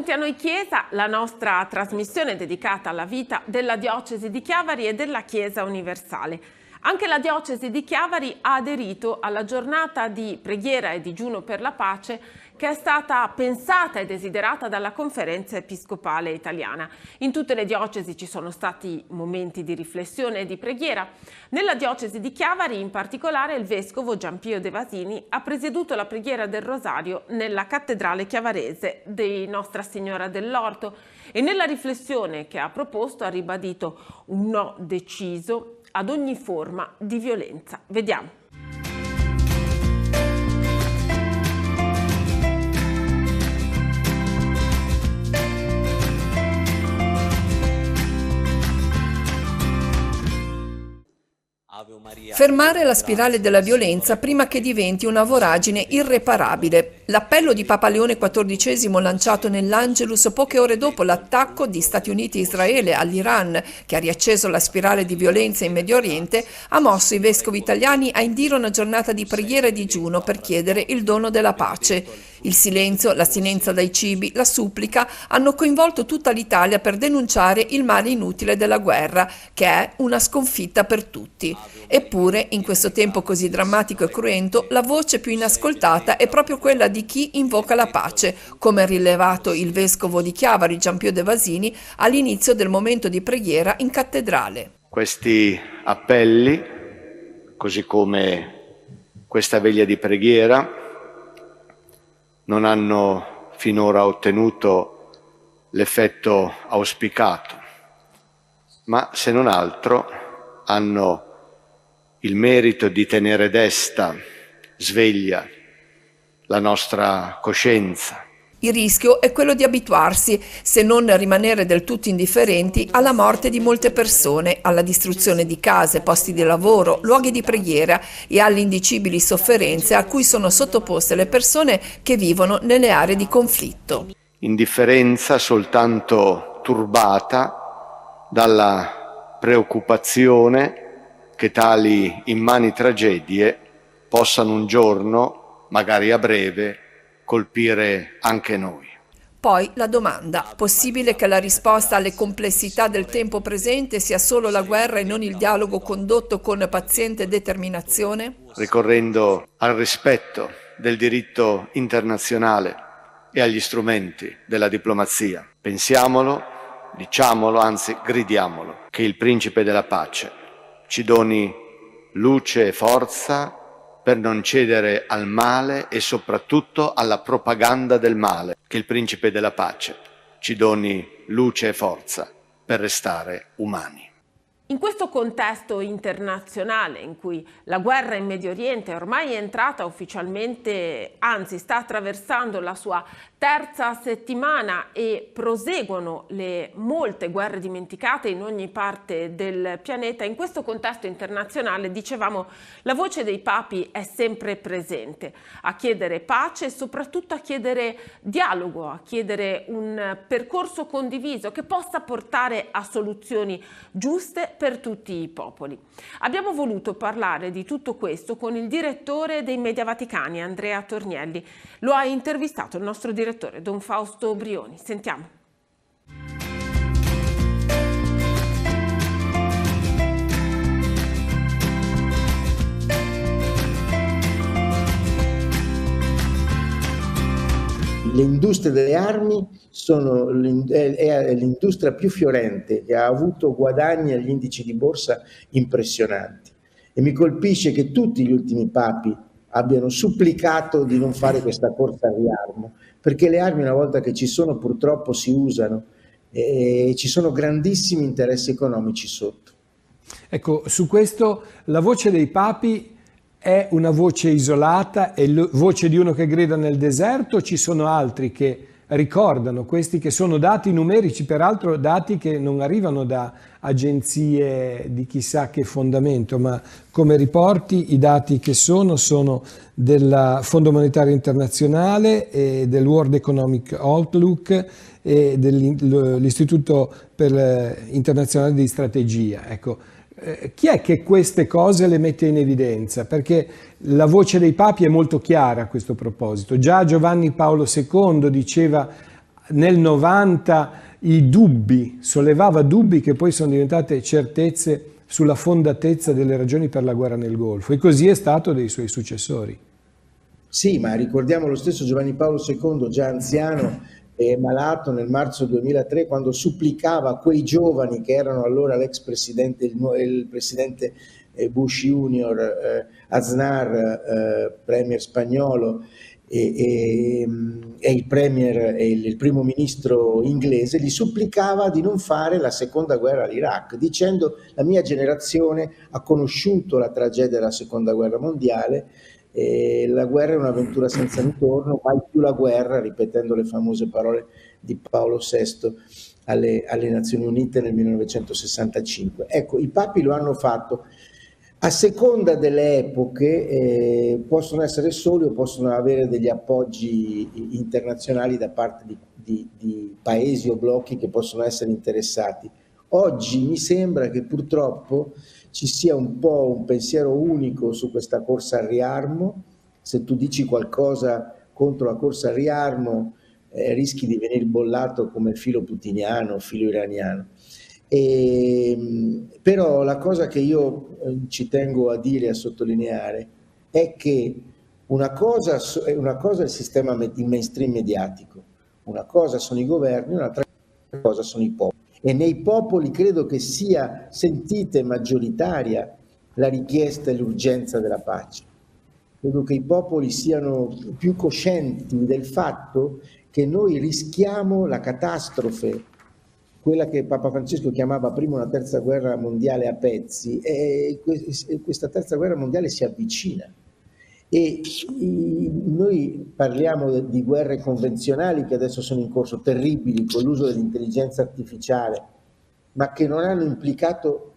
Benvenuti a Noi Chiesa, la nostra trasmissione dedicata alla vita della diocesi di Chiavari e della Chiesa universale. Anche la diocesi di Chiavari ha aderito alla giornata di preghiera e digiuno per la pace che è stata pensata e desiderata dalla Conferenza Episcopale Italiana. In tutte le diocesi ci sono stati momenti di riflessione e di preghiera. Nella diocesi di Chiavari, in particolare, il vescovo Gianpio De Vasini ha presieduto la preghiera del Rosario nella cattedrale chiavarese di Nostra Signora dell'Orto e nella riflessione che ha proposto ha ribadito un no deciso ad ogni forma di violenza. Vediamo. Fermare la spirale della violenza prima che diventi una voragine irreparabile. L'appello di Papa Leone XIV lanciato nell'Angelus poche ore dopo l'attacco di Stati Uniti e Israele all'Iran, che ha riacceso la spirale di violenza in Medio Oriente, ha mosso i vescovi italiani a indire una giornata di preghiera e digiuno per chiedere il dono della pace. Il silenzio, l'astinenza dai cibi, la supplica hanno coinvolto tutta l'Italia per denunciare il male inutile della guerra, che è una sconfitta per tutti. Eppure, in questo tempo così drammatico e cruento, la voce più inascoltata è proprio quella di chi invoca la pace, come ha rilevato il vescovo di Chiavari, Gianpio De Vasini, all'inizio del momento di preghiera in cattedrale. Questi appelli, così come questa veglia di preghiera, non hanno finora ottenuto l'effetto auspicato, ma se non altro hanno il merito di tenere desta, sveglia, la nostra coscienza. Il rischio è quello di abituarsi, se non rimanere del tutto indifferenti, alla morte di molte persone, alla distruzione di case, posti di lavoro, luoghi di preghiera e alle indicibili sofferenze a cui sono sottoposte le persone che vivono nelle aree di conflitto. Indifferenza soltanto turbata dalla preoccupazione che tali immani tragedie possano un giorno, magari a breve, colpire anche noi. Poi la domanda: possibile che la risposta alle complessità del tempo presente sia solo la guerra e non il dialogo condotto con paziente determinazione? Ricorrendo al rispetto del diritto internazionale e agli strumenti della diplomazia, pensiamolo, diciamolo, anzi gridiamolo, che il Principe della Pace ci doni luce e forza per non cedere al male e soprattutto alla propaganda del male, che il Principe della Pace ci doni luce e forza per restare umani. In questo contesto internazionale in cui la guerra in Medio Oriente ormai è entrata ufficialmente, anzi sta attraversando la sua terza settimana e proseguono le molte guerre dimenticate in ogni parte del pianeta, in questo contesto internazionale, dicevamo, la voce dei papi è sempre presente a chiedere pace e soprattutto a chiedere dialogo, a chiedere un percorso condiviso che possa portare a soluzioni giuste per tutti i popoli. Abbiamo voluto parlare di tutto questo con il direttore dei Media Vaticani, Andrea Tornielli. Lo ha intervistato il nostro direttore, Don Fausto Brioni. Sentiamo. Le industrie delle armi è l'industria più fiorente e ha avuto guadagni agli indici di borsa impressionanti. E mi colpisce che tutti gli ultimi papi abbiano supplicato di non fare questa corsa al riarmo, perché le armi una volta che ci sono purtroppo si usano e ci sono grandissimi interessi economici sotto. Ecco, su questo la voce dei papi è una voce isolata, è voce di uno che grida nel deserto, ci sono altri che ricordano, questi che sono dati numerici, peraltro dati che non arrivano da agenzie di chissà che fondamento, ma come riporti i dati che sono del Fondo Monetario Internazionale e del World Economic Outlook e dell'Istituto Internazionale di Strategia. Ecco, chi è che queste cose le mette in evidenza? Perché la voce dei papi è molto chiara a questo proposito. Già Giovanni Paolo II diceva nel 90 sollevava dubbi che poi sono diventate certezze sulla fondatezza delle ragioni per la guerra nel Golfo, e così è stato dei suoi successori. Sì, ma ricordiamo lo stesso Giovanni Paolo II, già anziano e malato nel marzo 2003, quando supplicava a quei giovani che erano allora l'ex presidente, il presidente Bush Junior, Aznar, premier spagnolo, e il premier e il primo ministro inglese, li supplicava di non fare la seconda guerra all'Iraq, dicendo: la mia generazione ha conosciuto la tragedia della seconda guerra mondiale, la guerra è un'avventura senza ritorno, mai più la guerra, ripetendo le famose parole di Paolo VI alle Nazioni Unite nel 1965. Ecco, i papi lo hanno fatto. A seconda delle epoche possono essere soli o possono avere degli appoggi internazionali da parte di paesi o blocchi che possono essere interessati. Oggi mi sembra che purtroppo ci sia un po' un pensiero unico su questa corsa al riarmo. Se tu dici qualcosa contro la corsa al riarmo rischi di venire bollato come filo putiniano, filo iraniano. Però la cosa che io ci tengo a dire e a sottolineare è che una cosa è il sistema, il mainstream mediatico, una cosa sono i governi, un'altra cosa sono i popoli, e nei popoli credo che sia sentita e maggioritaria la richiesta e l'urgenza della pace. Credo che i popoli siano più coscienti del fatto che noi rischiamo la catastrofe, quella che Papa Francesco chiamava prima una terza guerra mondiale a pezzi, e questa terza guerra mondiale si avvicina. E noi parliamo di guerre convenzionali che adesso sono in corso, terribili, con l'uso dell'intelligenza artificiale, ma che non hanno implicato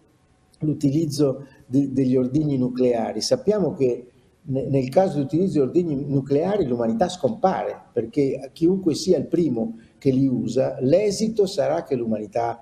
l'utilizzo degli ordigni nucleari. Sappiamo che nel caso di utilizzo di ordigni nucleari l'umanità scompare, perché chiunque sia il primo che li usa, l'esito sarà che l'umanità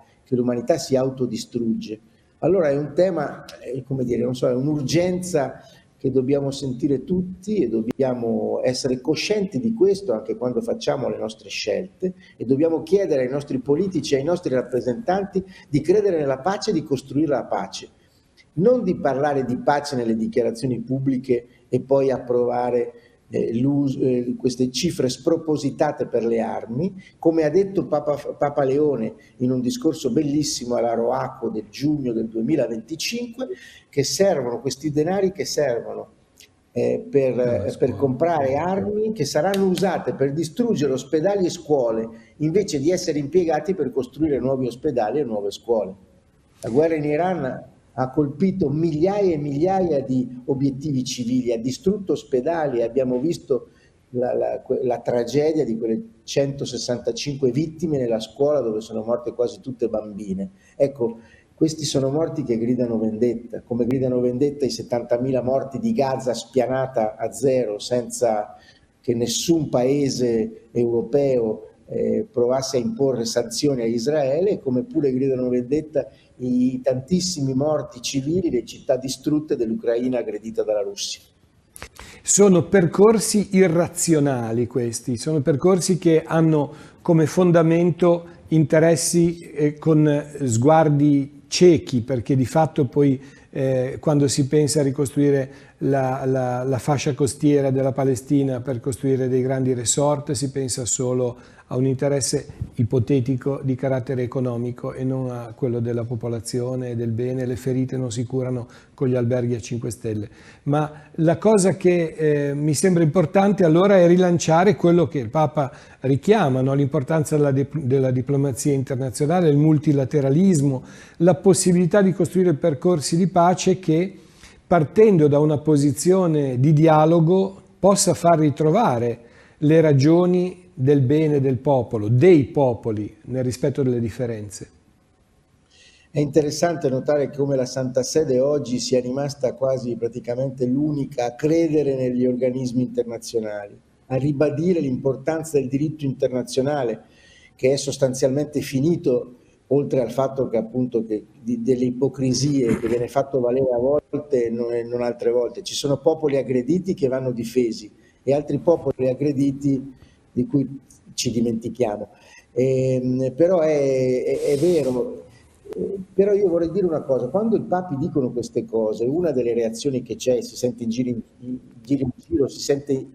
si autodistrugge. Allora è un tema, come dire, non so, è un'urgenza che dobbiamo sentire tutti, e dobbiamo essere coscienti di questo anche quando facciamo le nostre scelte, e dobbiamo chiedere ai nostri politici e ai nostri rappresentanti di credere nella pace e di costruire la pace, non di parlare di pace nelle dichiarazioni pubbliche e poi approvare queste cifre spropositate per le armi, come ha detto Papa Leone in un discorso bellissimo alla Roaco del giugno del 2025, che servono questi denari, che servono per comprare armi che saranno usate per distruggere ospedali e scuole, invece di essere impiegati per costruire nuovi ospedali e nuove scuole. La guerra in Iran ha colpito migliaia e migliaia di obiettivi civili, ha distrutto ospedali, abbiamo visto la tragedia di quelle 165 vittime nella scuola dove sono morte quasi tutte bambine. Ecco, questi sono morti che gridano vendetta, come gridano vendetta i 70.000 morti di Gaza spianata a zero, senza che nessun paese europeo provasse a imporre sanzioni a Israele, come pure gridano vendetta i tantissimi morti civili, le città distrutte dell'Ucraina aggredita dalla Russia. Sono percorsi irrazionali questi, sono percorsi che hanno come fondamento interessi con sguardi ciechi, perché di fatto poi quando si pensa a ricostruire la fascia costiera della Palestina per costruire dei grandi resort, si pensa solo a un interesse ipotetico di carattere economico e non a quello della popolazione e del bene. Le ferite non si curano con gli alberghi a 5 stelle. Ma la cosa che mi sembra importante allora è rilanciare quello che il Papa richiama, no? L'importanza della diplomazia internazionale, il multilateralismo, la possibilità di costruire percorsi di pace che, partendo da una posizione di dialogo, possa far ritrovare le ragioni del bene del popolo, dei popoli, nel rispetto delle differenze. È interessante notare come la Santa Sede oggi sia rimasta quasi praticamente l'unica a credere negli organismi internazionali, a ribadire l'importanza del diritto internazionale, che è sostanzialmente finito, oltre al fatto che appunto delle ipocrisie che viene fatto valere a volte e non altre volte. Ci sono popoli aggrediti che vanno difesi e altri popoli aggrediti di cui ci dimentichiamo. Però è vero. Però io vorrei dire una cosa: quando i papi dicono queste cose, una delle reazioni che c'è, si sente in giro, si sente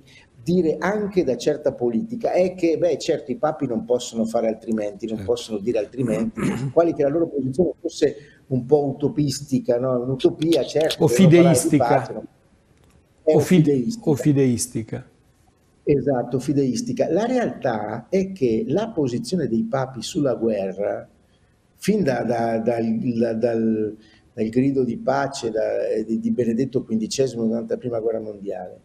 dire anche da certa politica, è che, beh, certo, i papi non possono fare altrimenti, non possono dire altrimenti, quali che la loro posizione fosse un po' utopistica, no? Un'utopia, certo, O devono parlare di pace, fideistica. no? È O fideistica. fideistica. Esatto, fideistica. La realtà è che la posizione dei papi sulla guerra, fin dal grido di pace di Benedetto XV durante la Prima Guerra Mondiale,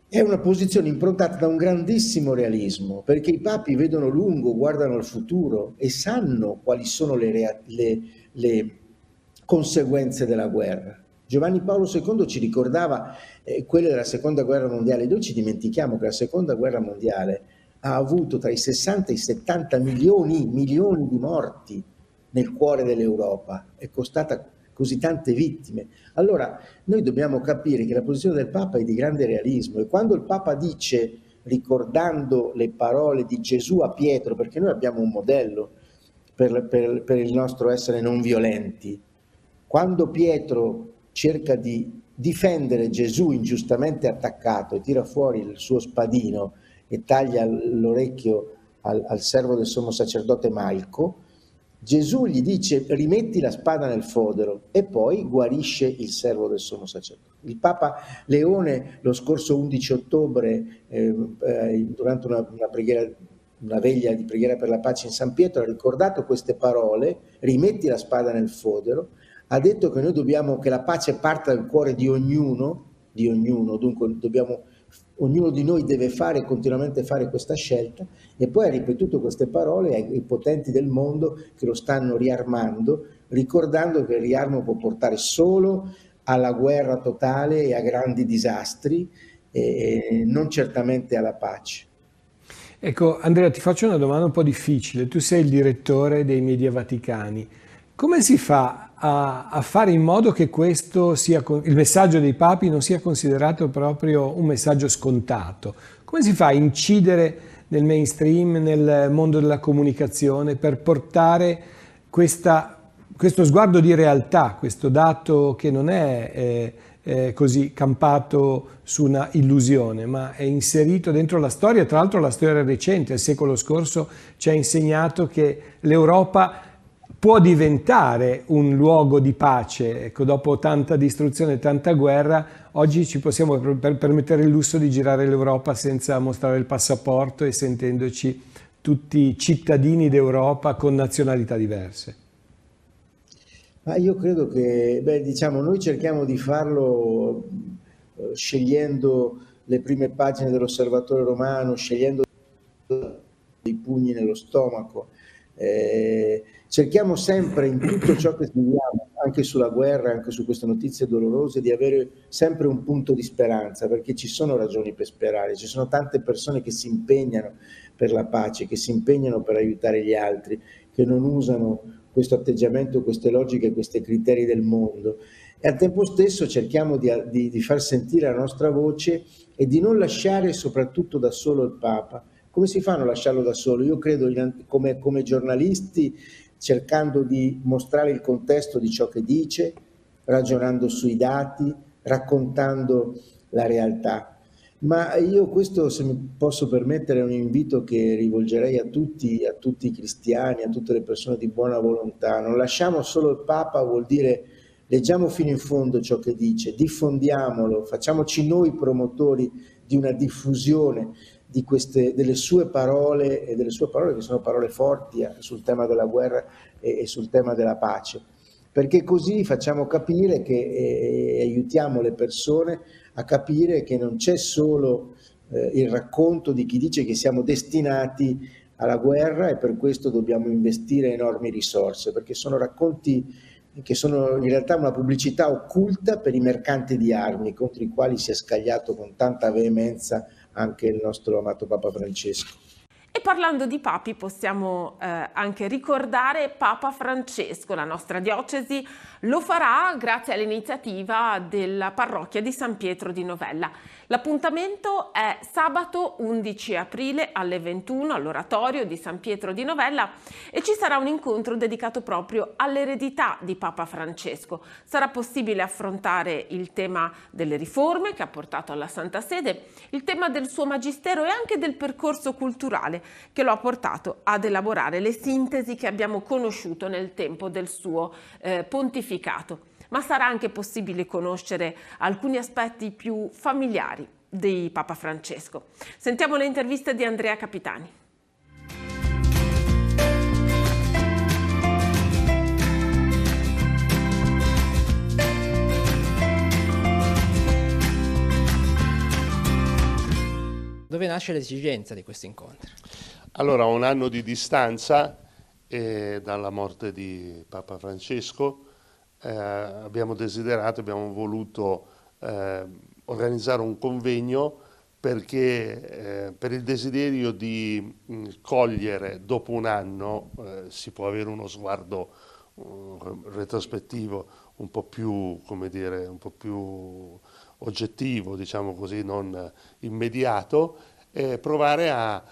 è una posizione improntata da un grandissimo realismo, perché i papi vedono lungo, guardano al futuro e sanno quali sono le conseguenze della guerra. Giovanni Paolo II ci ricordava quelle della Seconda Guerra Mondiale. Noi ci dimentichiamo che la Seconda Guerra Mondiale ha avuto tra i 60 e i 70 milioni di morti nel cuore dell'Europa, è costata così tante vittime. Allora noi dobbiamo capire che la posizione del Papa è di grande realismo, e quando il Papa dice, ricordando le parole di Gesù a Pietro, perché noi abbiamo un modello per il nostro essere non violenti, quando Pietro cerca di difendere Gesù ingiustamente attaccato e tira fuori il suo spadino e taglia l'orecchio al servo del sommo sacerdote Malco, Gesù gli dice: rimetti la spada nel fodero, e poi guarisce il servo del sommo sacerdote. Il Papa Leone lo scorso 11 ottobre, durante una preghiera, una veglia di preghiera per la pace in San Pietro, ha ricordato queste parole: rimetti la spada nel fodero. Ha detto che noi dobbiamo, che la pace parta dal cuore di ognuno, dunque ognuno di noi deve continuamente fare questa scelta, e poi ha ripetuto queste parole ai potenti del mondo che lo stanno riarmando, ricordando che il riarmo può portare solo alla guerra totale e a grandi disastri, e non certamente alla pace. Ecco, Andrea, ti faccio una domanda un po' difficile. Tu sei il direttore dei Media Vaticani. Come si fa a fare in modo che questo sia, il messaggio dei papi non sia considerato proprio un messaggio scontato? Come si fa a incidere nel mainstream, nel mondo della comunicazione, per portare questo sguardo di realtà, questo dato che non è così campato su una illusione, ma è inserito dentro la storia? Tra l'altro la storia recente, il secolo scorso, ci ha insegnato che l'Europa può diventare un luogo di pace. Ecco, dopo tanta distruzione e tanta guerra, oggi ci possiamo permettere il lusso di girare l'Europa senza mostrare il passaporto e sentendoci tutti cittadini d'Europa con nazionalità diverse. Ma io credo che, diciamo, noi cerchiamo di farlo scegliendo le prime pagine dell'Osservatore Romano, scegliendo dei pugni nello stomaco. Cerchiamo sempre, in tutto ciò che scriviamo, anche sulla guerra, anche su queste notizie dolorose, di avere sempre un punto di speranza, perché ci sono ragioni per sperare, ci sono tante persone che si impegnano per la pace, che si impegnano per aiutare gli altri, che non usano questo atteggiamento, queste logiche, questi criteri del mondo, e al tempo stesso cerchiamo di far sentire la nostra voce e di non lasciare soprattutto da solo il Papa. Come si fa a non lasciarlo da solo? Io credo, come giornalisti, cercando di mostrare il contesto di ciò che dice, ragionando sui dati, raccontando la realtà. Ma io questo, se mi posso permettere, è un invito che rivolgerei a tutti i cristiani, a tutte le persone di buona volontà. Non lasciamo solo il Papa, vuol dire leggiamo fino in fondo ciò che dice, diffondiamolo, facciamoci noi promotori di una diffusione delle sue parole, e delle sue parole che sono parole forti sul tema della guerra e sul tema della pace, perché così facciamo capire che aiutiamo le persone a capire che non c'è solo il racconto di chi dice che siamo destinati alla guerra e per questo dobbiamo investire enormi risorse, perché sono racconti che sono in realtà una pubblicità occulta per i mercanti di armi, contro i quali si è scagliato con tanta veemenza anche il nostro amato Papa Francesco. E parlando di papi possiamo anche ricordare Papa Francesco. La nostra diocesi lo farà grazie all'iniziativa della parrocchia di San Pietro di Novella. L'appuntamento è sabato 11 aprile alle 21 all'oratorio di San Pietro di Novella e ci sarà un incontro dedicato proprio all'eredità di Papa Francesco. Sarà possibile affrontare il tema delle riforme che ha portato alla Santa Sede, il tema del suo magistero e anche del percorso culturale che lo ha portato ad elaborare le sintesi che abbiamo conosciuto nel tempo del suo pontificato. Ma sarà anche possibile conoscere alcuni aspetti più familiari di Papa Francesco. Sentiamo le interviste di Andrea Capitani. Dove nasce l'esigenza di questi incontri? Allora, a un anno di distanza dalla morte di Papa Francesco, abbiamo voluto organizzare un convegno perché per il desiderio di cogliere dopo un anno, si può avere uno sguardo retrospettivo un po' più, come dire, un po' più oggettivo, diciamo così, non immediato, provare a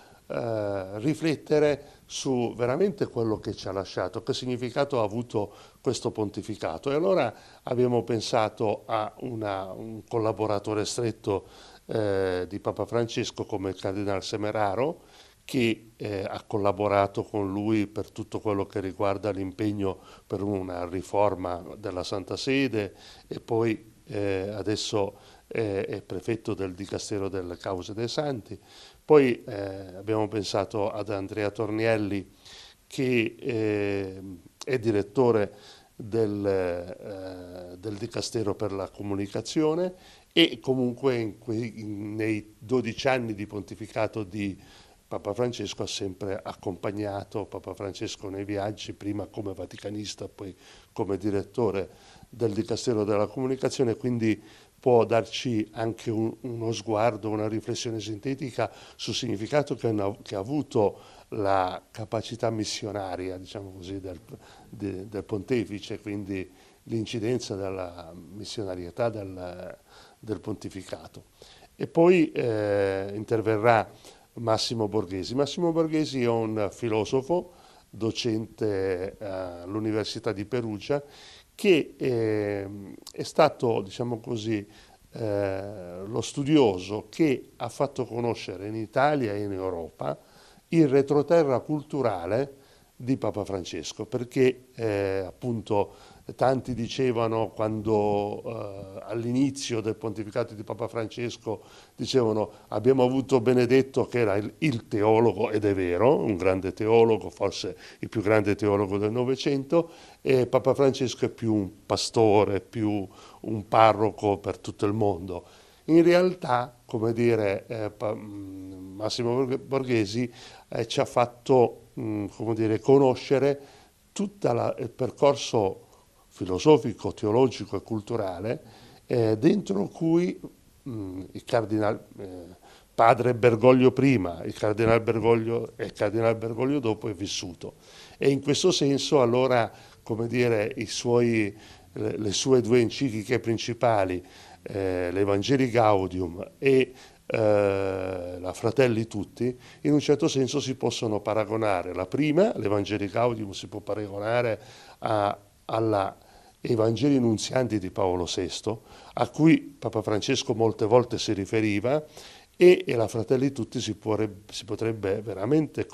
riflettere su veramente quello che ci ha lasciato, che significato ha avuto questo pontificato. E allora abbiamo pensato a un collaboratore stretto di Papa Francesco come il Cardinal Semeraro, che ha collaborato con lui per tutto quello che riguarda l'impegno per una riforma della Santa Sede e poi adesso è prefetto del Dicastero delle Cause dei Santi. Poi abbiamo pensato ad Andrea Tornielli, che è direttore del Dicastero per la Comunicazione e comunque nei 12 anni di pontificato di Papa Francesco ha sempre accompagnato Papa Francesco nei viaggi, prima come vaticanista, poi come direttore del Dicastero della Comunicazione, quindi può darci anche uno sguardo, una riflessione sintetica sul significato che ha avuto la capacità missionaria, diciamo così, del pontefice, quindi l'incidenza della missionarietà del pontificato. E poi interverrà Massimo Borghesi. Massimo Borghesi è un filosofo, docente all'Università di Perugia, che è stato, diciamo così, lo studioso che ha fatto conoscere in Italia e in Europa il retroterra culturale di Papa Francesco, perché appunto tanti dicevano quando all'inizio del pontificato di Papa Francesco dicevano abbiamo avuto Benedetto che era il teologo, ed è vero, un grande teologo, forse il più grande teologo del Novecento, e Papa Francesco è più un pastore, più un parroco per tutto il mondo. In realtà, come dire, Massimo Borghesi ci ha fatto come dire, conoscere tutto il percorso filosofico, teologico e culturale dentro cui il cardinale padre Bergoglio prima, il cardinale Bergoglio e il cardinale Bergoglio dopo è vissuto. E in questo senso allora, come dire, le sue due encicliche principali, l'Evangelii Gaudium e la Fratelli Tutti, in un certo senso si possono paragonare. La prima, l'Evangelii Gaudium, si può paragonare alla Evangelii Nunzianti di Paolo VI, a cui Papa Francesco molte volte si riferiva, e la Fratelli Tutti si potrebbe veramente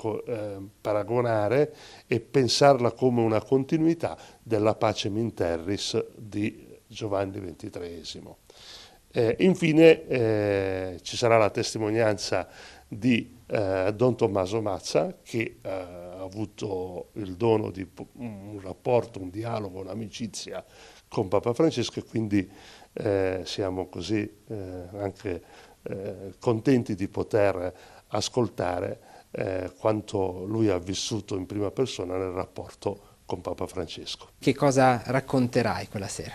paragonare e pensarla come una continuità della Pacem in Terris di Giovanni XXIII. Infine ci sarà la testimonianza di Don Tommaso Mazza, che ha avuto il dono di un rapporto, un dialogo, un'amicizia con Papa Francesco, e quindi siamo così anche contenti di poter ascoltare quanto lui ha vissuto in prima persona nel rapporto con Papa Francesco. Che cosa racconterai quella sera?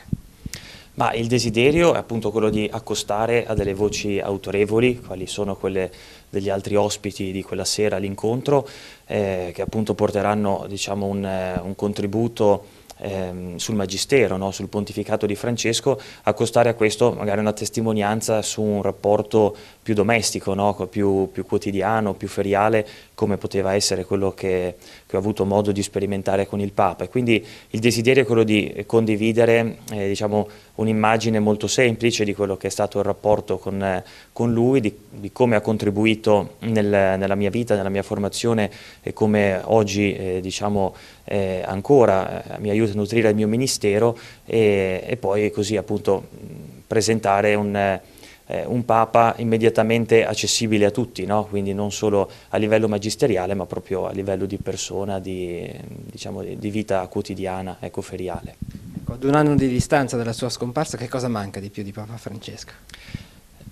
Ma il desiderio è appunto quello di accostare a delle voci autorevoli, quali sono quelle degli altri ospiti di quella sera all'incontro, che appunto porteranno, diciamo, un contributo sul Magistero, no? Sul pontificato di Francesco, accostare a questo magari una testimonianza su un rapporto più domestico, no? più quotidiano, più feriale, come poteva essere quello che ho avuto modo di sperimentare con il Papa. E quindi il desiderio è quello di condividere diciamo, un'immagine molto semplice di quello che è stato il rapporto con lui, di come ha contribuito nella mia vita, nella mia formazione e come oggi diciamo, ancora mi aiuta a nutrire il mio ministero e poi così appunto presentare un Papa immediatamente accessibile a tutti, no? Quindi non solo a livello magisteriale ma proprio a livello di persona, diciamo, di vita quotidiana, ecco, feriale. Ecco, ad un anno di distanza dalla sua scomparsa, che cosa manca di più di Papa Francesco?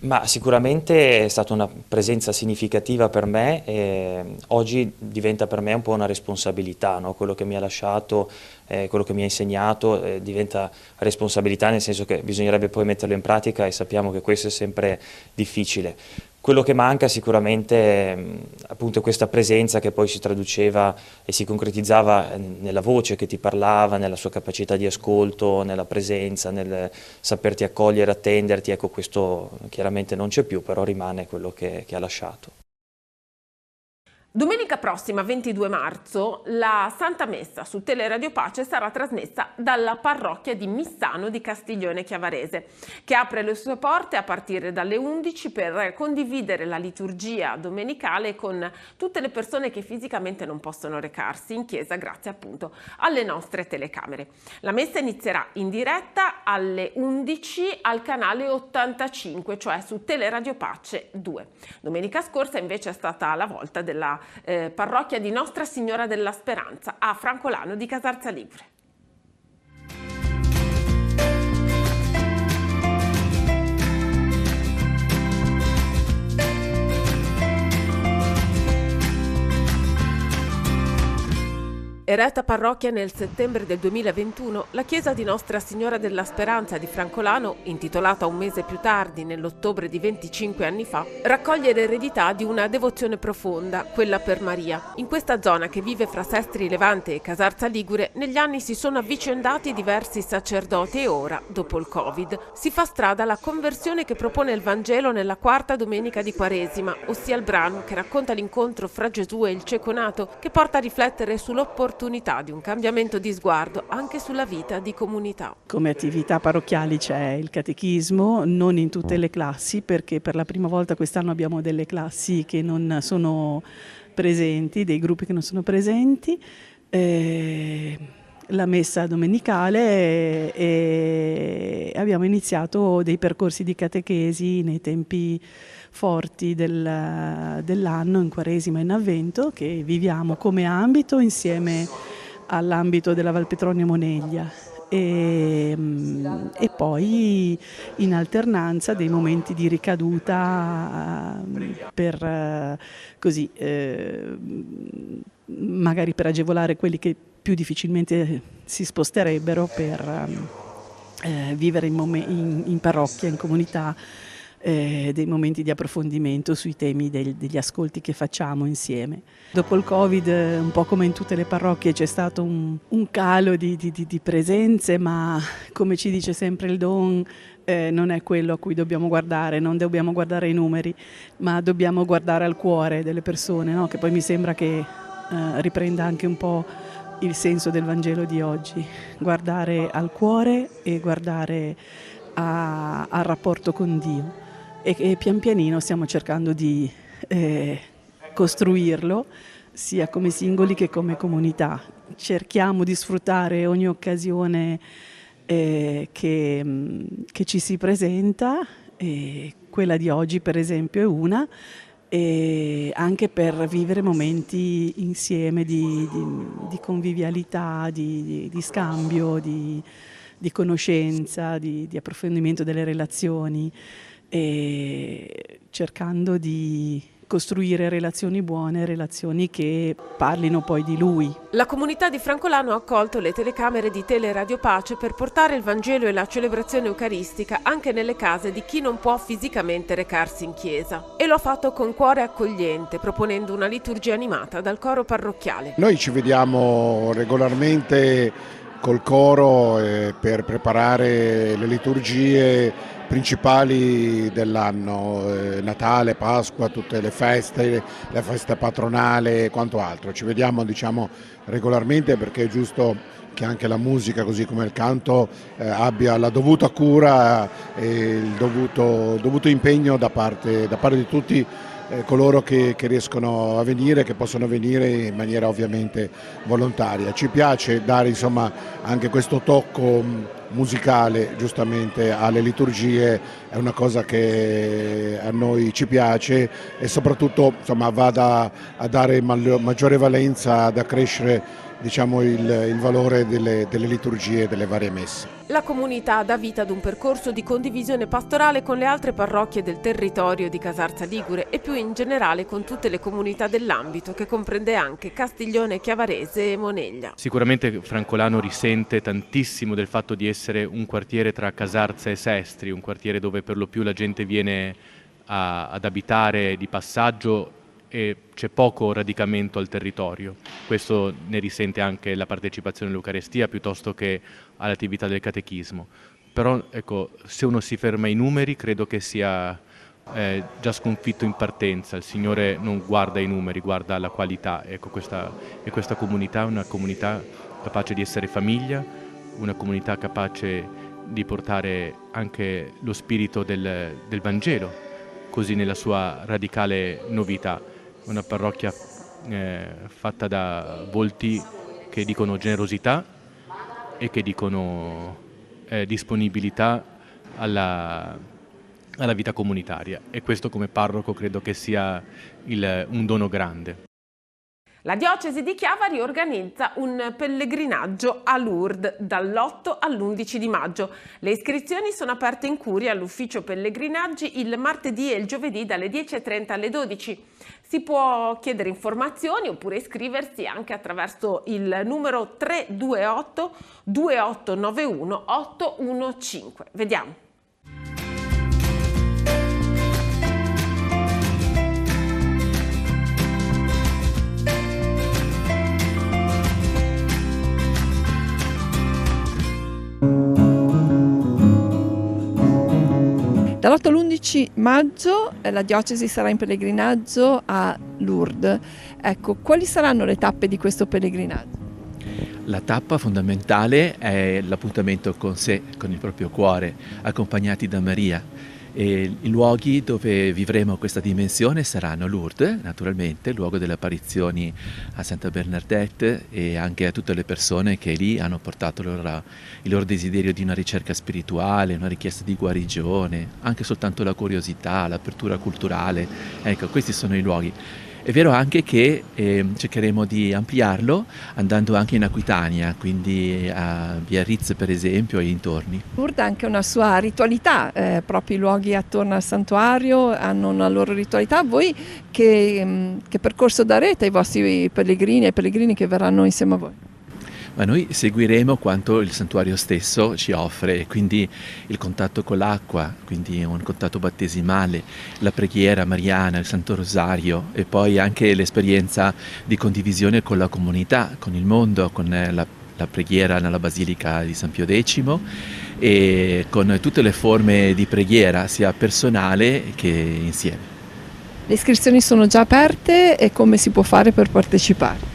Ma sicuramente è stata una presenza significativa per me e oggi diventa per me un po' una responsabilità, no? Quello che mi ha lasciato, quello che mi ha insegnato diventa responsabilità, nel senso che bisognerebbe poi metterlo in pratica e sappiamo che questo è sempre difficile. Quello che manca sicuramente appunto è questa presenza che poi si traduceva e si concretizzava nella voce che ti parlava, nella sua capacità di ascolto, nella presenza, nel saperti accogliere, attenderti. Ecco, questo chiaramente non c'è più, però rimane quello che ha lasciato. Domenica prossima, 22 marzo, la Santa Messa su Teleradio Pace sarà trasmessa dalla parrocchia di Missano di Castiglione Chiavarese, che apre le sue porte a partire dalle 11 per condividere la liturgia domenicale con tutte le persone che fisicamente non possono recarsi in chiesa grazie appunto alle nostre telecamere. La messa inizierà in diretta alle 11 al canale 85, cioè su Teleradio Pace 2. Domenica scorsa invece è stata la volta della parrocchia di Nostra Signora della Speranza a Francolano di Casarza Ligure. Eretta parrocchia nel settembre del 2021, la chiesa di Nostra Signora della Speranza di Francolano, intitolata un mese più tardi, nell'ottobre di 25 anni fa, raccoglie l'eredità di una devozione profonda, quella per Maria. In questa zona che vive fra Sestri Levante e Casarza Ligure, negli anni si sono avvicendati diversi sacerdoti e ora, dopo il Covid, si fa strada la conversione che propone il Vangelo nella quarta domenica di Quaresima, ossia il brano che racconta l'incontro fra Gesù e il cieco nato, che porta a riflettere sull'opportunità di un cambiamento di sguardo anche sulla vita di comunità. Come attività parrocchiali c'è il catechismo, non in tutte le classi, perché per la prima volta quest'anno abbiamo delle classi che non sono presenti, dei gruppi che non sono presenti, la messa domenicale e abbiamo iniziato dei percorsi di catechesi nei tempi forti dell'anno, in Quaresima e in Avvento, che viviamo come ambito insieme all'ambito della Valpetronio Moneglia e poi in alternanza dei momenti di ricaduta per così magari per agevolare quelli che più difficilmente si sposterebbero per vivere in parrocchia, in comunità, dei momenti di approfondimento sui temi degli ascolti che facciamo insieme. Dopo il Covid, un po' come in tutte le parrocchie, c'è stato un calo di presenze, ma come ci dice sempre il Don, non è quello a cui dobbiamo guardare, non dobbiamo guardare i numeri, ma dobbiamo guardare al cuore delle persone, no? Che poi mi sembra che riprenda anche un po' il senso del Vangelo di oggi, guardare al cuore e guardare al rapporto con Dio. E pian pianino stiamo cercando di costruirlo sia come singoli che come comunità. Cerchiamo di sfruttare ogni occasione che ci si presenta, e quella di oggi per esempio è una, e anche per vivere momenti insieme di convivialità, di scambio, di conoscenza, di approfondimento delle relazioni, e cercando di costruire relazioni buone, relazioni che parlino poi di lui. La comunità di Francolano ha accolto le telecamere di Teleradio Pace per portare il Vangelo e la celebrazione eucaristica anche nelle case di chi non può fisicamente recarsi in chiesa. E lo ha fatto con cuore accogliente, proponendo una liturgia animata dal coro parrocchiale. Noi ci vediamo regolarmente col coro per preparare le liturgie principali dell'anno, Natale, Pasqua, tutte le feste patronali e quanto altro. Ci vediamo regolarmente perché è giusto che anche la musica, così come il canto, abbia la dovuta cura e il dovuto impegno da parte di tutti coloro che riescono a venire, che possono venire in maniera ovviamente volontaria. Ci piace dare anche questo tocco musicale giustamente alle liturgie, è una cosa che a noi ci piace e soprattutto va a dare maggiore valenza, ad accrescere il valore delle liturgie e delle varie messe. La comunità dà vita ad un percorso di condivisione pastorale con le altre parrocchie del territorio di Casarza Ligure e più in generale con tutte le comunità dell'ambito, che comprende anche Castiglione Chiavarese e Moneglia. Sicuramente Francolano risente tantissimo del fatto di essere un quartiere tra Casarza e Sestri, un quartiere dove per lo più la gente viene ad abitare di passaggio e c'è poco radicamento al territorio. Questo ne risente anche la partecipazione all'Eucarestia piuttosto che all'attività del catechismo. Però ecco, se uno si ferma ai numeri credo che sia già sconfitto in partenza. Il Signore non guarda i numeri, guarda la qualità. Ecco, questa comunità è una comunità capace di essere famiglia, una comunità capace di portare anche lo spirito del Vangelo, così nella sua radicale novità. Una parrocchia fatta da volti che dicono generosità e che dicono disponibilità alla vita comunitaria, e questo come parroco credo che sia un dono grande. La diocesi di Chiavari organizza un pellegrinaggio a Lourdes dall'8 all'11 di maggio. Le iscrizioni sono aperte in curia all'ufficio pellegrinaggi il martedì e il giovedì dalle 10:30 alle 12. Si può chiedere informazioni oppure iscriversi anche attraverso il numero 328 2891 815. Vediamo. Dall'8 all'11 maggio la diocesi sarà in pellegrinaggio a Lourdes. Ecco, quali saranno le tappe di questo pellegrinaggio? La tappa fondamentale è l'appuntamento con sé, con il proprio cuore, accompagnati da Maria. E i luoghi dove vivremo questa dimensione saranno Lourdes, naturalmente, luogo delle apparizioni a Santa Bernadette, e anche a tutte le persone che lì hanno portato il loro desiderio di una ricerca spirituale, una richiesta di guarigione, anche soltanto la curiosità, l'apertura culturale. Ecco, questi sono i luoghi. È vero anche che cercheremo di ampliarlo andando anche in Aquitania, quindi a Biarritz per esempio e dintorni. Lourdes ha anche una sua ritualità, proprio i luoghi attorno al santuario hanno una loro ritualità. Voi che percorso darete ai vostri pellegrini e ai pellegrini che verranno insieme a voi? Ma noi seguiremo quanto il santuario stesso ci offre, quindi il contatto con l'acqua, quindi un contatto battesimale, la preghiera mariana, il Santo Rosario e poi anche l'esperienza di condivisione con la comunità, con il mondo, con la preghiera nella Basilica di San Pio X e con tutte le forme di preghiera, sia personale che insieme. Le iscrizioni sono già aperte e come si può fare per partecipare?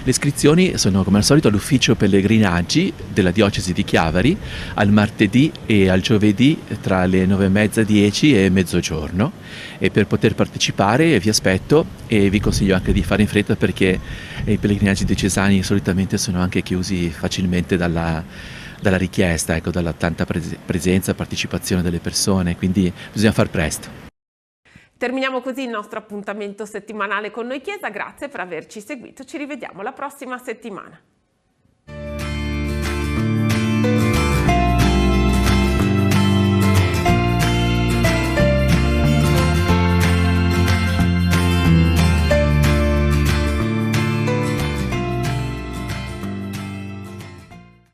Le iscrizioni sono come al solito all'ufficio pellegrinaggi della diocesi di Chiavari al martedì e al giovedì tra le 9:30, 10 e mezzogiorno, e per poter partecipare vi aspetto e vi consiglio anche di fare in fretta perché i pellegrinaggi diocesani solitamente sono anche chiusi facilmente dalla richiesta, ecco, dalla tanta presenza e partecipazione delle persone, quindi bisogna far presto. Terminiamo così il nostro appuntamento settimanale con Noi Chiesa, grazie per averci seguito, ci rivediamo la prossima settimana.